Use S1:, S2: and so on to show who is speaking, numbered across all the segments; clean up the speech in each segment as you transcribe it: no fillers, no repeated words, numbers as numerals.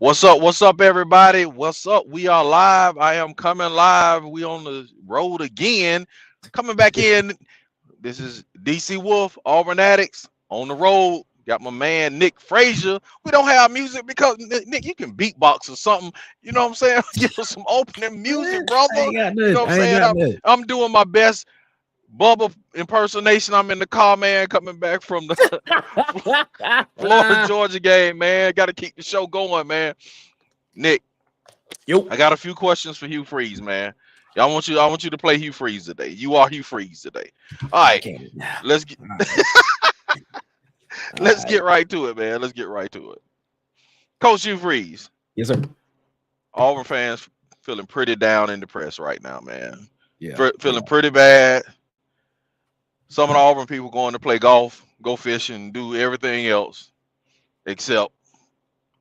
S1: What's up? What's up, everybody? What's up? We are live. I am coming live. We on the road again. Coming back in. This is DC Wolf, Auburn Addicts on the road. Got my man Nick Frazier. We don't have music because Nick, you can beatbox or something. You know what I'm saying? Give us some opening music,
S2: I
S1: brother.
S2: ain't got
S1: You
S2: nothing.
S1: know what I'm
S2: I ain't
S1: saying?
S2: got nothing.
S1: I'm doing my best Bubba impersonation. I'm in the car, man, coming back from the Florida Georgia game, man. Got to keep the show going, man. Nick,
S2: Yo.
S1: I got a few questions for Hugh Freeze, man. I want you to play Hugh Freeze today. You are Hugh Freeze today. All
S2: I
S1: right,
S2: can't.
S1: let's get
S2: All
S1: let's
S2: right.
S1: get right to it, man. Let's get right to it. Coach Hugh Freeze,
S2: Yes, sir.
S1: Auburn fans feeling pretty down and depressed right now, man.
S2: Yeah.
S1: Feeling pretty bad. Some of the Auburn people going to play golf, go fishing, do everything else except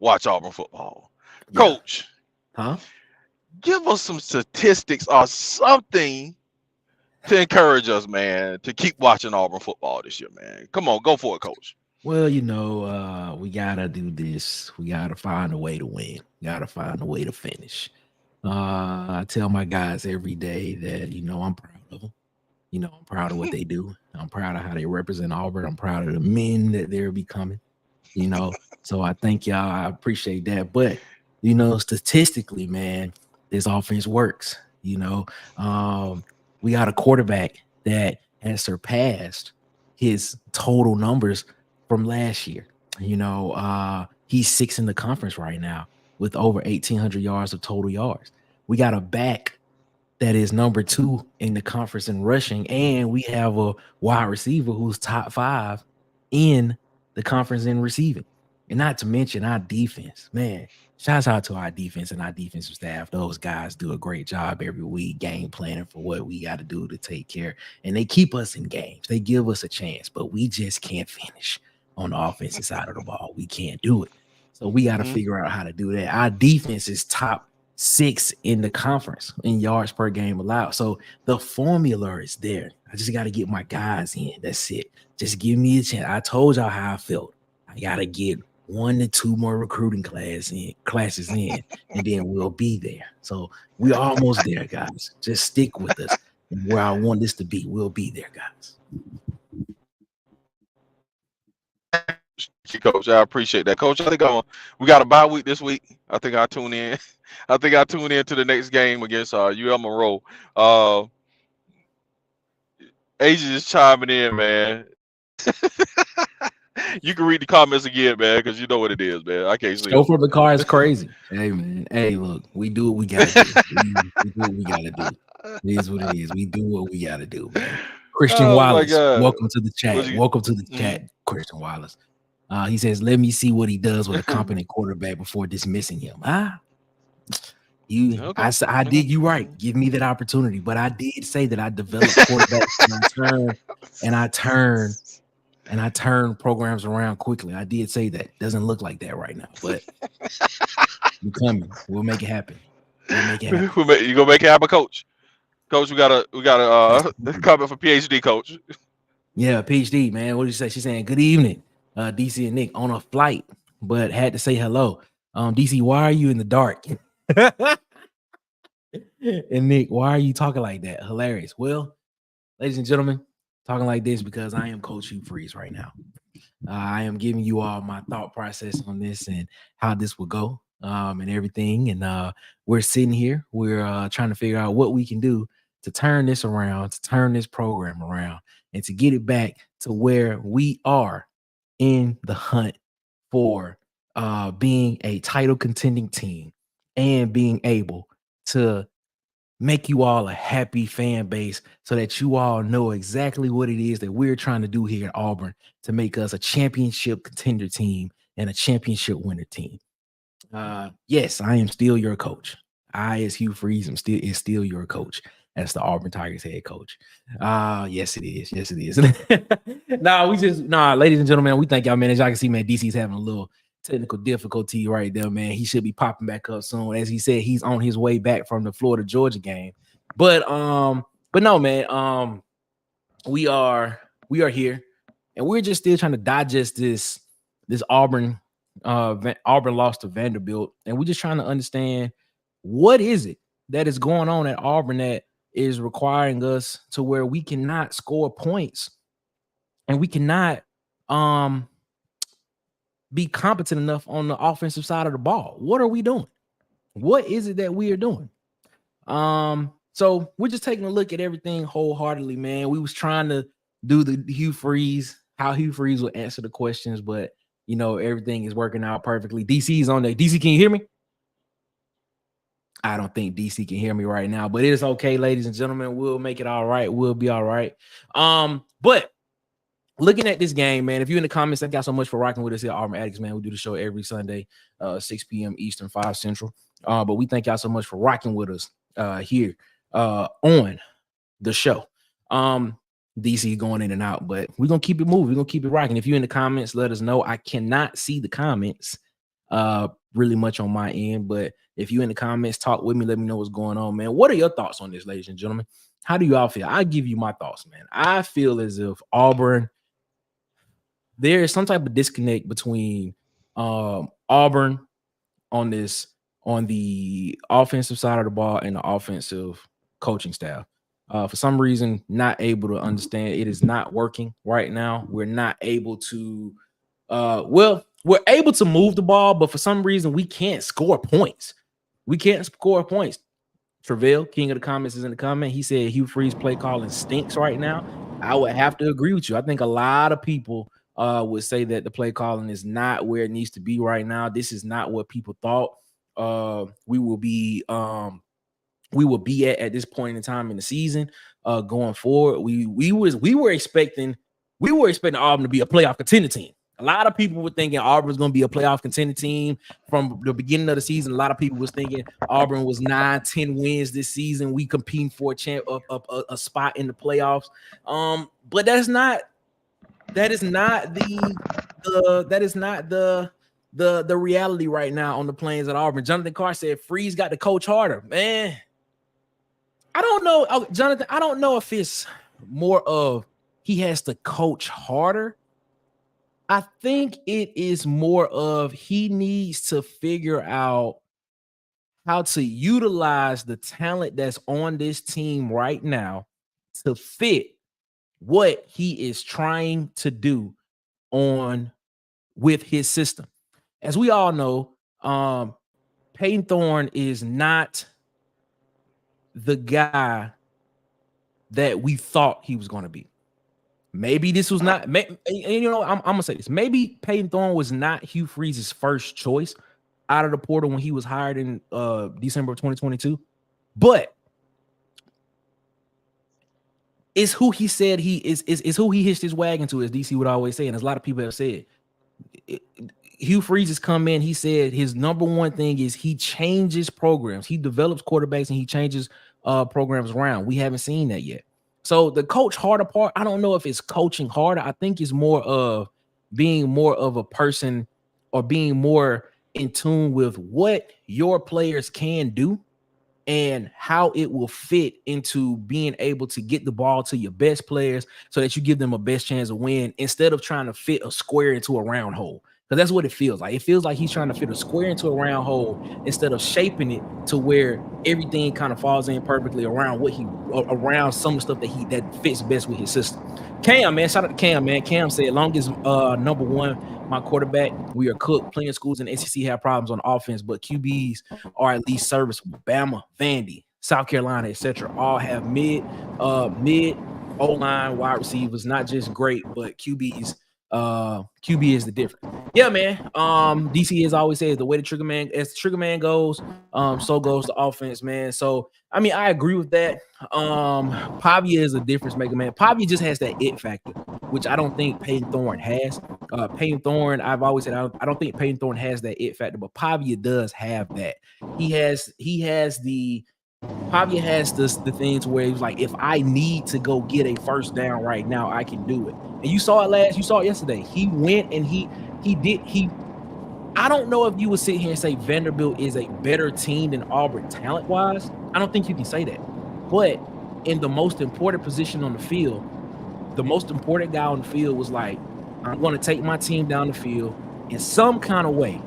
S1: watch Auburn football.
S2: Yeah.
S1: Coach,
S2: Huh?
S1: give us some statistics or something to encourage us, man, to keep watching Auburn football this year, man. Come on, go for it, Coach.
S2: Well, we gotta do this. We gotta find a way to win. We gotta find a way to finish. I tell my guys every day that I'm proud of them. I'm proud of what they do. I'm proud of how they represent Auburn. I'm proud of the men that they're becoming. So I thank y'all. I appreciate that. But statistically, man, this offense works. We got a quarterback that has surpassed his total numbers from last year. He's sixth in the conference right now with over 1,800 yards of total yards. We got a back that is number 2 in the conference in rushing, and we have a wide receiver who's top 5 in the conference in receiving. And not to mention our defense, man. Shouts out to our defense and our defensive staff. Those guys do a great job every week game planning for what we got to do to take care. And they keep us in games. They give us a chance, but we just can't finish on the offensive side of the ball. We can't do it. So we got to figure out how to do that. Our defense is top 6 in the conference in yards per game allowed. So the formula is there. I just got to get my guys in. That's it. Just give me a chance. I told y'all how I felt. I got to get 1 to 2 more recruiting classes in, and then we'll be there. So we're almost there, guys. Just stick with us. And where I want this to be, we'll be there, guys.
S1: Coach, I appreciate that. Coach, I think we got a bye week this week. I think I tune in. I think I tune in to the next game against UL Monroe. Asia is chiming in, man. You can read the comments again, man, because you know what it is, man. I can't see.
S2: Show from the car is crazy. Hey, man. Hey, look, we do what we gotta do. We do what we gotta do. It is what it is. We do what we gotta do, man. Christian Wallace, welcome to the chat. Welcome to the chat, Christian Wallace. He says, "Let me see what he does with a competent quarterback before dismissing him." I did you right. Give me that opportunity, but I did say that I developed quarterbacks and I turn programs around quickly. I did say that. Doesn't look like that right now, but we're coming. We'll make it happen.
S1: You gonna make it happen, Coach? Coach, we got a comment for PhD, Coach.
S2: Yeah, PhD, man. What did you say? She's saying, "Good evening, DC and Nick, on a flight, but had to say hello. DC, why are you in the dark?" And Nick, why are you talking like that? Hilarious. Well, ladies and gentlemen, talking like this because I am Coach Hugh Freeze right now. I am giving you all my thought process on this and how this will go and everything. And we're sitting here. We're trying to figure out what we can do to turn this around, to turn this program around, and to get it back to where we are in the hunt for being a title contending team and being able to make you all a happy fan base so that you all know exactly what it is that we're trying to do here at Auburn to make us a championship contender team and a championship winner team. Yes, I am still your coach. I, as Hugh Freeze, am still your coach. That's the Auburn Tigers head coach. Yes, it is. Yes, it is. Ladies and gentlemen, we thank y'all, man. As y'all can see, man, DC's having a little technical difficulty right there, man. He should be popping back up soon. As he said, he's on his way back from the Florida Georgia game. But no, man. We are here, and we're just still trying to digest this Auburn Auburn lost to Vanderbilt, and we're just trying to understand what is it that is going on at Auburn that is requiring us to where we cannot score points and we cannot be competent enough on the offensive side of the ball. What are we doing? What is it that we are doing? So we're just taking a look at everything wholeheartedly, man. We was trying to do the Hugh Freeze, how Hugh Freeze would answer the questions, but you know, everything is working out perfectly. DC's on there. DC, can you hear me? I don't think DC can hear me right now, but it is okay, ladies and gentlemen. We'll make it all right. We'll be all right. But looking at this game, man, if you're in the comments, thank y'all so much for rocking with us here at Auburn Addicts, man. We do the show every Sunday, 6 p.m. Eastern, 5 Central. But we thank y'all so much for rocking with us here on the show. DC going in and out, but we're gonna keep it moving. We're gonna keep it rocking. If you're in the comments, let us know. I cannot see the comments really much on my end, but if you're in the comments, talk with me, let me know what's going on, man. What are your thoughts on this, ladies and gentlemen? How do you all feel? I give you my thoughts, man. I feel as if Auburn, there is some type of disconnect between Auburn on the offensive side of the ball and the offensive coaching staff. For some reason, not able to understand it is not working right now. We're not able to, we're able to move the ball, but for some reason, we can't score points. We can't score points. Travell, king of the comments, is in the comment. He said Hugh Freeze play calling stinks right now. I would have to agree with you. I think a lot of people would say that the play calling is not where it needs to be right now. This is not what people thought we will be at this point in time in the season going forward. We were expecting Auburn to be a playoff contender team. A lot of people were thinking Auburn was going to be a playoff contender team from the beginning of the season. A lot of people was thinking Auburn was 9-10 wins this season. We competing for a spot in the playoffs. But that is not the reality right now on the plains at Auburn. Jonathan Carr said Freeze got to coach harder, man. I don't know, Jonathan. I don't know if it's more of he has to coach harder. I think it is more of he needs to figure out how to utilize the talent that's on this team right now to fit what he is trying to do with his system. As we all know, Peyton Thorne is not the guy that we thought he was going to be. Maybe this was not, you know, I'm going to say this. Maybe Peyton Thorne was not Hugh Freeze's first choice out of the portal when he was hired in December of 2022. But it's who he said he is who he hitched his wagon to, as DC would always say. And as a lot of people have said, Hugh Freeze has come in. He said his number one thing is he changes programs. He develops quarterbacks and he changes programs around. We haven't seen that yet. So the coach harder part, I don't know if it's coaching harder. I think it's more of being more of a person or being more in tune with what your players can do and how it will fit into being able to get the ball to your best players so that you give them a best chance of win instead of trying to fit a square into a round hole. Because that's what it feels like. It feels like he's trying to fit a square into a round hole instead of shaping it to where everything kind of falls in perfectly around around some of the stuff that fits best with his system. Cam, man, shout out to Cam, man. Cam said, long as number one, my quarterback, we are cooked. Plenty of schools in the SEC have problems on offense, but QBs are at least serviceable. Bama, Vandy, South Carolina, etc. all have mid O-line wide receivers, not just great, but QBs. QB is the difference. Yeah, man. DC has always said the way the trigger man goes, so goes the offense, man. So I mean, I agree with that. Pavia is a difference maker, man. Pavia just has that it factor, which I don't think Peyton Thorne has. Peyton Thorne, I've always said I don't think Peyton Thorne has that it factor, but Pavia does have that. Pavia has the things where he's like, if I need to go get a first down right now, I can do it. And you saw it yesterday. He went and I don't know if you would sit here and say Vanderbilt is a better team than Auburn talent-wise. I don't think you can say that. But in the most important position on the field, the most important guy on the field was like, I'm going to take my team down the field in some kind of way,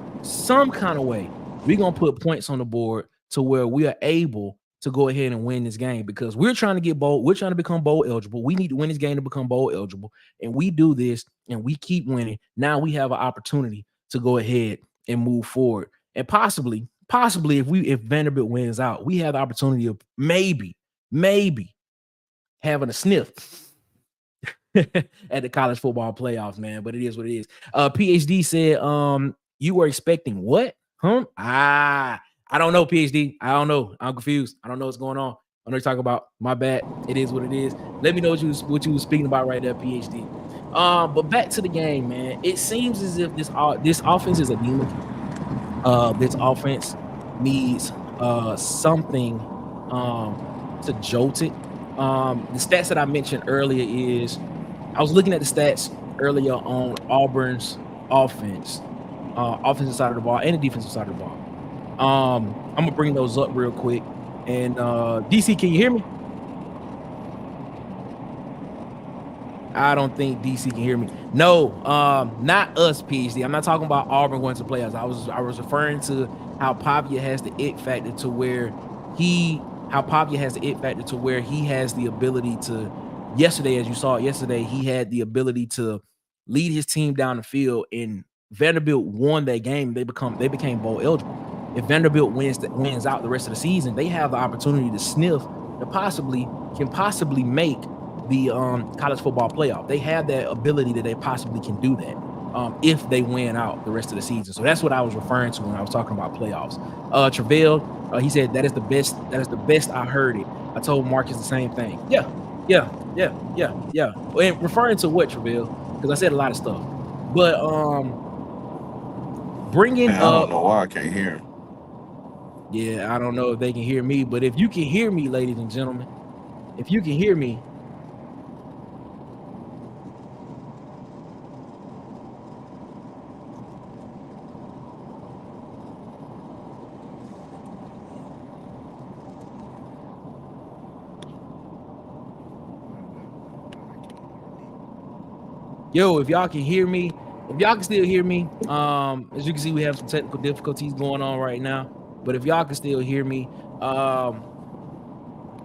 S2: we're gonna put points on the board to where we are able to go ahead and win this game, because we're trying to get bowl. We're trying to become bowl eligible. We need to win this game to become bowl eligible, and we do this and we keep winning. Now we have an opportunity to go ahead and move forward, and possibly if Vanderbilt wins out, we have the opportunity of maybe having a sniff at the college football playoffs, man. But it is what it is. PhD said, you were expecting what? Huh? I don't know, PhD. I don't know. I'm confused. I don't know what's going on. I know you're talking about. My bad. It is what it is. Let me know what you were speaking about right there, PhD. But back to the game, man. It seems as if this offense is anemic. This offense needs something to jolt it. The stats that I mentioned earlier is, I was looking at the stats earlier on Auburn's offensive side of the ball and the defensive side of the ball. I'm gonna bring those up real quick. And DC, can you hear me? I don't think DC can hear me. No, not us, PhD. I'm not talking about Auburn going to playoffs. I was referring to how Pavia has the it factor to where he has the ability to. Yesterday, as you saw yesterday, he had the ability to lead his team down the field, and Vanderbilt won that game. They became bowl eligible. If Vanderbilt wins out the rest of the season, they have the opportunity to sniff to possibly make the college football playoff. They have that ability that they possibly can do that if they win out the rest of the season. So that's what I was referring to when I was talking about playoffs. Travell, he said that is the best. That is the best I heard it. I told Marcus the same thing. Yeah. And referring to what, Travell? Because I said a lot of stuff. But bringing
S3: Man, I don't know why I can't hear him.
S2: Yeah, I don't know if they can hear me, but if you can hear me, ladies and gentlemen, if you can hear me, if y'all can hear me, if y'all can still hear me, as you can see, we have some technical difficulties going on right now. But if y'all can still hear me,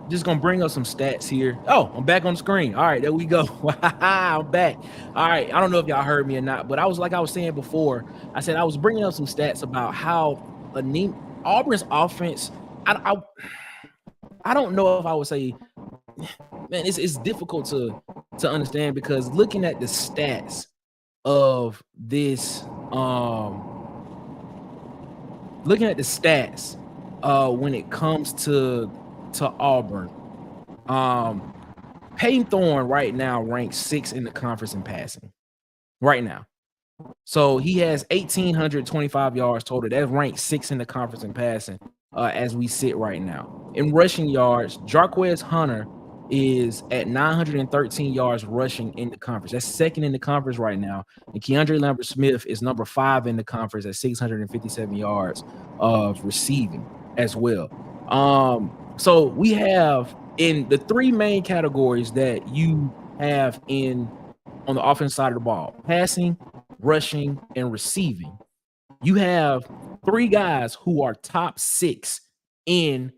S2: just gonna bring up some stats here. Oh, I'm back on the screen. All right, there we go. I'm back. All right, I don't know if y'all heard me or not, but I was saying before, I said I was bringing up some stats about how Auburn's offense. I don't know if I would say, man, it's difficult to understand, because looking at the stats of this, when it comes to Auburn, Peyton Thorne right now ranks 6th in the conference in passing right now. So he has 1,825 yards total. That's ranked 6th in the conference in passing as we sit right now. In rushing yards, Jarquez Hunter is at 913 yards rushing in the conference. That's 2nd in the conference right now. And Keandre Lambert-Smith is number 5 in the conference at 657 yards of receiving as well. So we have, in the 3 main categories that you have on the offensive side of the ball, passing, rushing, and receiving, you have 3 guys who are top 6 in